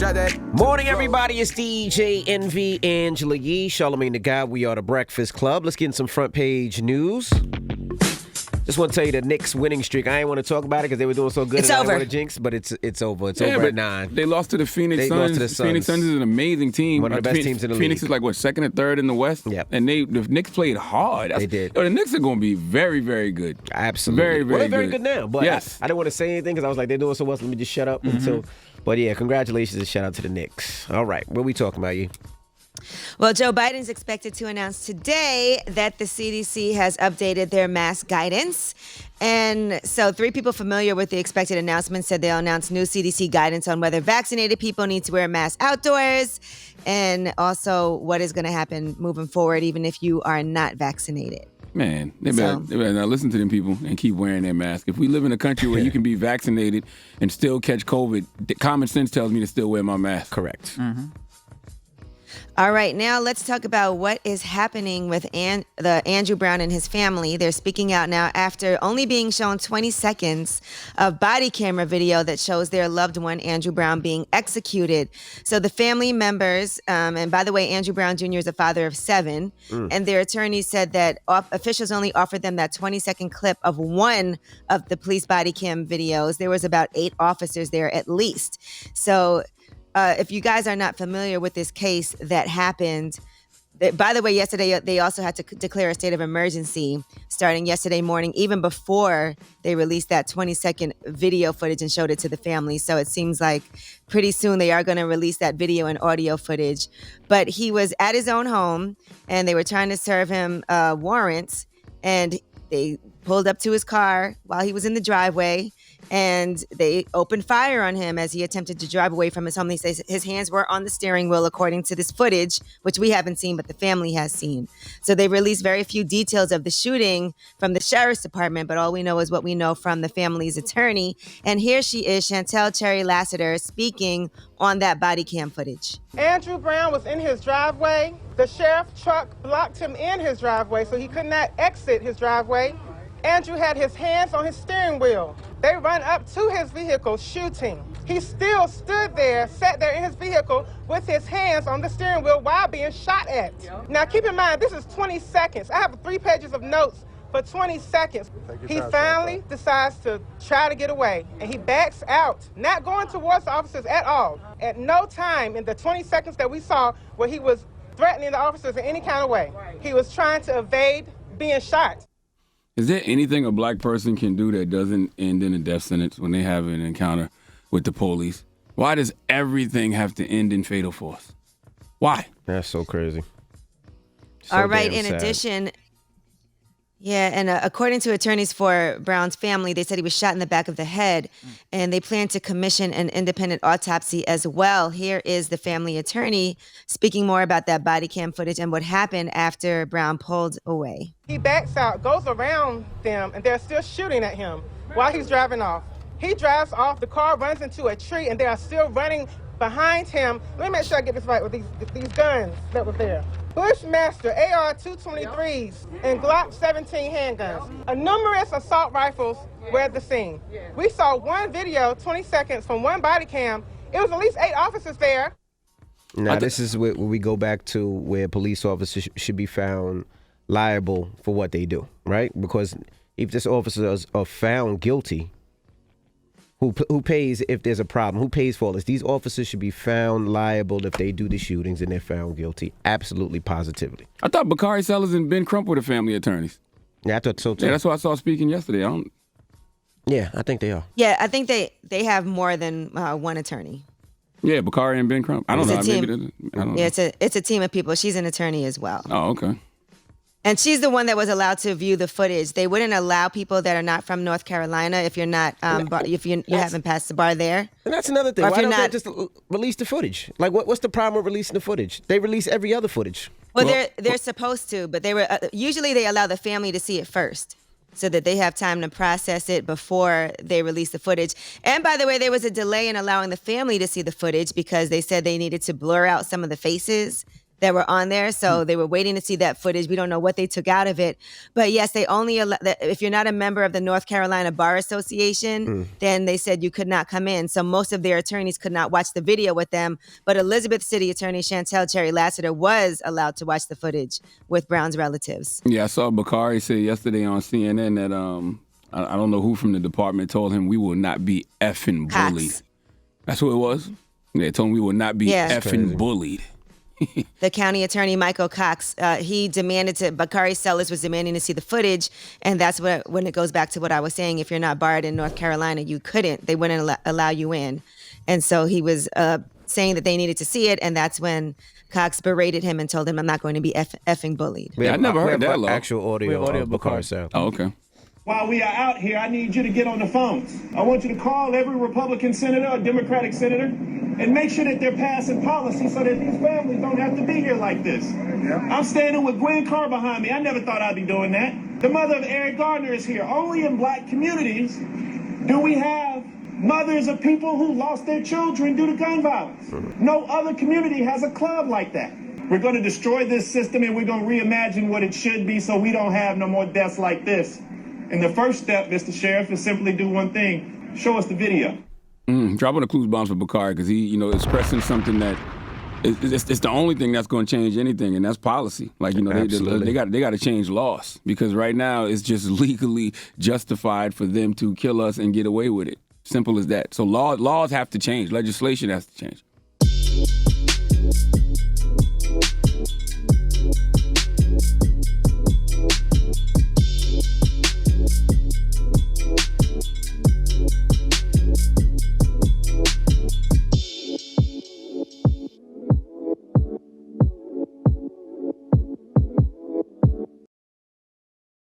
Morning, everybody. It's DJ NV Angela Yee, Charlamagne the Guy. We are the Breakfast Club. Let's get in some front page news. Just want to tell you the Knicks winning streak. I ain't want to talk about it because they were doing so good. It's and over. I don't want to jinx, but it's over. It's over at 9. They lost to the Phoenix Suns. The Phoenix Suns is an amazing team. One of the best teams in the league. Phoenix is like, what, second or third in the West? Yep. And the Knicks played hard. They did. The Knicks are going to be very, very good. Absolutely. Very, very well, they're very good. good now. But yes. I didn't want to say anything because I was like, they're doing so well, so let me just shut up until. But yeah, congratulations and shout out to the Knicks. All right, what are we talking about, you? Well, Joe Biden's expected to announce today that the CDC has updated their mask guidance. And so 3 people familiar with the expected announcement said they'll announce new CDC guidance on whether vaccinated people need to wear a mask outdoors and also what is going to happen moving forward, even if you are not vaccinated. Man, they better now listen to them people and keep wearing their mask. If we live in a country where you can be vaccinated and still catch COVID, common sense tells me to still wear my mask. Correct. All right, now let's talk about what is happening with the Andrew Brown and his family. They're speaking out now after only being shown 20 seconds of body camera video that shows their loved one, Andrew Brown, being executed. So the family members, and by the way, Andrew Brown Jr. is a father of 7, and their attorney said that officials only offered them that 20-second clip of one of the police body cam videos. There was about 8 officers there at least. So if you guys are not familiar with this case that happened, by the way, yesterday they also had to declare a state of emergency starting yesterday morning, even before they released that 20-second video footage and showed it to the family. So it seems like pretty soon they are going to release that video and audio footage. But he was at his own home, and they were trying to serve him warrants, and they pulled up to his car while he was in the driveway, and they opened fire on him as he attempted to drive away from his home. He says his hands were on the steering wheel, according to this footage, which we haven't seen, but the family has seen. So they released very few details of the shooting from the sheriff's department, but all we know is what we know from the family's attorney. And here she is, Chantel Cherry Lassiter, speaking on that body cam footage. Andrew Brown was in his driveway. The sheriff's truck blocked him in his driveway, so he could not exit his driveway. Andrew had his hands on his steering wheel. They run up to his vehicle shooting. He still stood there, sat there in his vehicle with his hands on the steering wheel while being shot at. Now keep in mind, this is 20 seconds. I have 3 pages of notes for 20 seconds. He finally decides to try to get away, and he backs out, not going towards the officers at all. At no time in the 20 seconds that we saw where he was threatening the officers in any kind of way. He was trying to evade being shot. Is there anything a black person can do that doesn't end in a death sentence when they have an encounter with the police? Why does everything have to end in fatal force? Why? That's so crazy. All right, in addition, and according to attorneys for Brown's family, they said he was shot in the back of the head, and they plan to commission an independent autopsy as well. Here is the family attorney speaking more about that body cam footage and what happened after Brown pulled away. He backs out, goes around them, and they're still shooting at him while he's driving off. He drives off, the car runs into a tree, and they are still running behind him. Let me make sure I get this right with these guns that were there. Bushmaster AR-223s and Glock 17 handguns. Numerous assault rifles were at the scene. We saw one video, 20 seconds from one body cam. It was at least 8 officers there. Now, this is where we go back to where police officers should be found liable for what they do, right? Because if this officers are found guilty, who pays if there's a problem? Who pays for all this? These officers should be found liable if they do the shootings and they're found guilty. Absolutely, positively. I thought Bakari Sellers and Ben Crump were the family attorneys. Yeah, I thought so too. Yeah, that's what I saw speaking yesterday. Yeah, I think they are. Yeah, I think they have more than one attorney. Yeah, Bakari and Ben Crump. I don't know. It's a team of people. She's an attorney as well. Oh, okay. And she's the one that was allowed to view the footage. They wouldn't allow people that are not from North Carolina if you're not, if you haven't passed the bar there. And that's another thing. Or Why don't they just release the footage? Like, what's the problem with releasing the footage? They release every other footage. Well, they're supposed to, but they were usually they allow the family to see it first, so that they have time to process it before they release the footage. And by the way, there was a delay in allowing the family to see the footage because they said they needed to blur out some of the faces that were on there. So they were waiting to see that footage. We don't know what they took out of it. But yes, they only, if you're not a member of the North Carolina Bar Association, then they said you could not come in. So most of their attorneys could not watch the video with them. But Elizabeth City Attorney Chantel Cherry Lassiter was allowed to watch the footage with Brown's relatives. Yeah, I saw Bakari say yesterday on CNN that I don't know who from the department told him we will not be effing bullied. Cox. That's who it was? They told him we will not be effing bullied. The county attorney, Michael Cox, he demanded Bakari Sellers was demanding to see the footage. And that's when it goes back to what I was saying. If you're not barred in North Carolina, you couldn't. They wouldn't allow you in. And so he was saying that they needed to see it. And that's when Cox berated him and told him, I'm not going to be effing bullied. Yeah, I never heard that, actual audio of Bakari Sellers. Oh, okay. While we are out here, I need you to get on the phones. I want you to call every Republican senator or Democratic senator and make sure that they're passing policy so that these families don't have to be here like this. Yeah. I'm standing with Gwen Carr behind me. I never thought I'd be doing that. The mother of Eric Gardner is here. Only in black communities do we have mothers of people who lost their children due to gun violence. No other community has a club like that. We're going to destroy this system and we're going to reimagine what it should be so we don't have no more deaths like this. And the first step, Mr. Sheriff, is simply do one thing. Show us the video. Dropping the clues bombs for Bakari because he, expressing something that it's the only thing that's going to change anything, and that's policy. Like, they got to change laws because right now it's just legally justified for them to kill us and get away with it. Simple as that. So laws have to change. Legislation has to change.